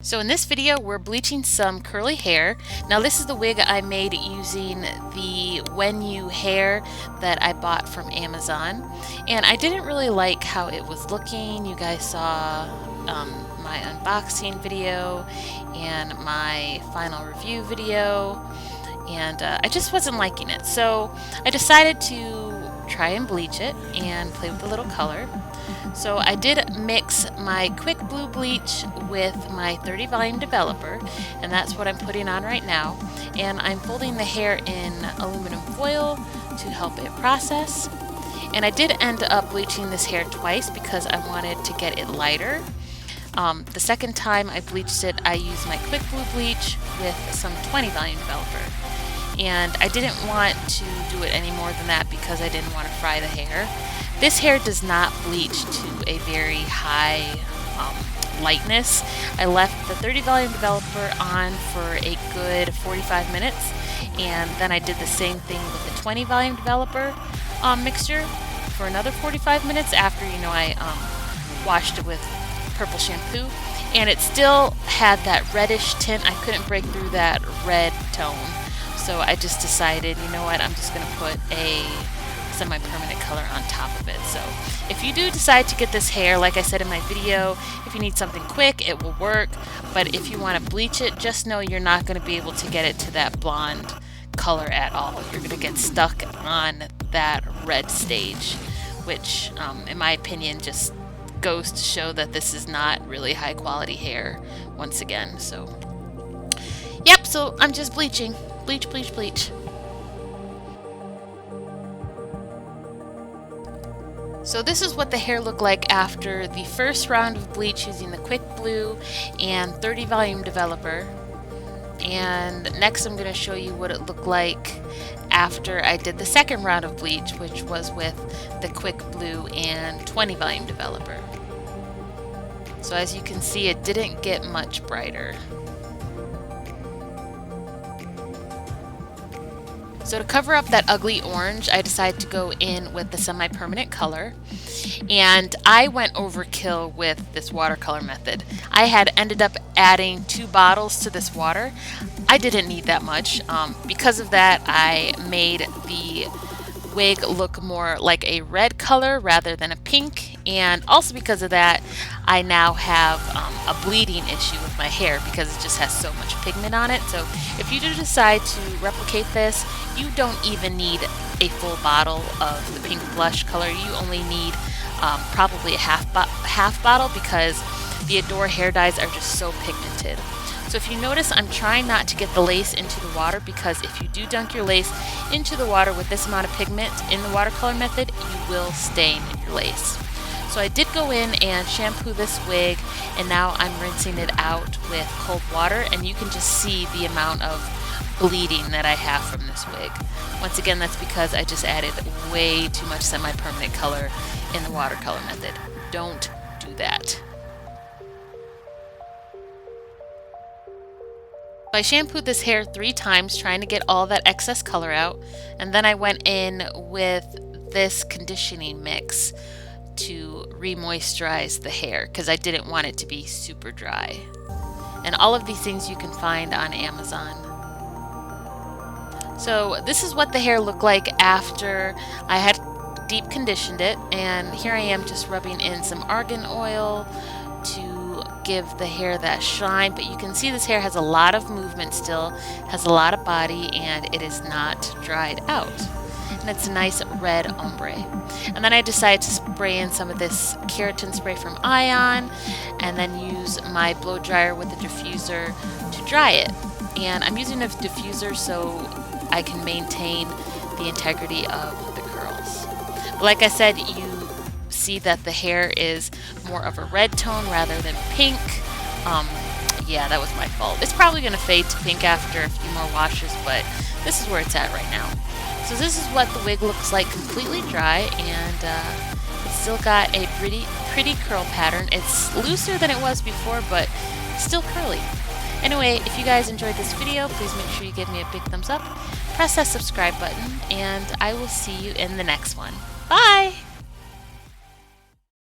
So in this video, we're bleaching some curly hair. Now this is the wig I made using the Wenyu hair that I bought from Amazon. And I didn't really like how it was looking. You guys saw my unboxing video and my final review video. And I just wasn't liking it. So I decided to try and bleach it and play with a little color. So I did mix my quick blue bleach with my 30 volume developer, and that's what I'm putting on right now. And I'm folding the hair in aluminum foil to help it process. And I did end up bleaching this hair twice because I wanted to get it lighter. The second time I bleached it, I used my quick blue bleach with some 20 volume developer. And I didn't want to do it any more than that because I didn't want to fry the hair. This hair does not bleach to a very high lightness. I left the 30 volume developer on for a good 45 minutes, and then I did the same thing with the 20 volume developer mixture for another 45 minutes after, I washed it with purple shampoo, and it still had that reddish tint. I couldn't break through that red tone. So I just decided, you know what, I'm just going to put a semi-permanent color on top of it. So if you do decide to get this hair, like I said in my video, if you need something quick, it will work. But if you want to bleach it, just know you're not going to be able to get it to that blonde color at all. You're going to get stuck on that red stage, which in my opinion just goes to show that this is not really high quality hair once again. So yep, so I'm just bleaching. Bleach, bleach, bleach. So this is what the hair looked like after the first round of bleach using the quick blue and 30 volume developer. And next I'm going to show you what it looked like after I did the second round of bleach, which was with the quick blue and 20 volume developer. So as you can see, it didn't get much brighter. So to cover up that ugly orange, I decided to go in with the semi-permanent color, and I went overkill with this watercolor method. I had ended up adding 2 bottles to this water. I didn't need that much. Because of that, I made the wig look more like a red color rather than a pink, and also because of that, I now have a bleeding issue with my hair because it just has so much pigment on it. So if you do decide to replicate this, you don't even need a full bottle of the pink blush color. You only need probably a half bottle because the Adore hair dyes are just so pigmented. So if you notice, I'm trying not to get the lace into the water because if you do dunk your lace into the water with this amount of pigment in the watercolor method, you will stain your lace. So I did go in and shampoo this wig, and now I'm rinsing it out with cold water, and you can just see the amount of bleeding that I have from this wig. Once again, that's because I just added way too much semi-permanent color in the watercolor method. Don't do that. I shampooed this hair 3 times trying to get all that excess color out, and then I went in with this conditioning mix to re-moisturize the hair because I didn't want it to be super dry. And all of these things you can find on Amazon. So this is what the hair looked like after I had deep conditioned it, and here I am just rubbing in some argan oil to give the hair that shine. But you can see this hair has a lot of movement still, has a lot of body, and it is not dried out. And it's a nice red ombre. And then I decided to spray in some of this keratin spray from Ion, and then use my blow dryer with a diffuser to dry it. And I'm using a diffuser so I can maintain the integrity of the curls. But like I said, you see that the hair is more of a red tone rather than pink. Yeah, that was my fault. It's probably going to fade to pink after a few more washes, but this is where it's at right now. So this is what the wig looks like completely dry, and it's still got a pretty curl pattern. It's looser than it was before, but still curly. Anyway, if you guys enjoyed this video, please make sure you give me a big thumbs up, press that subscribe button, and I will see you in the next one. Bye!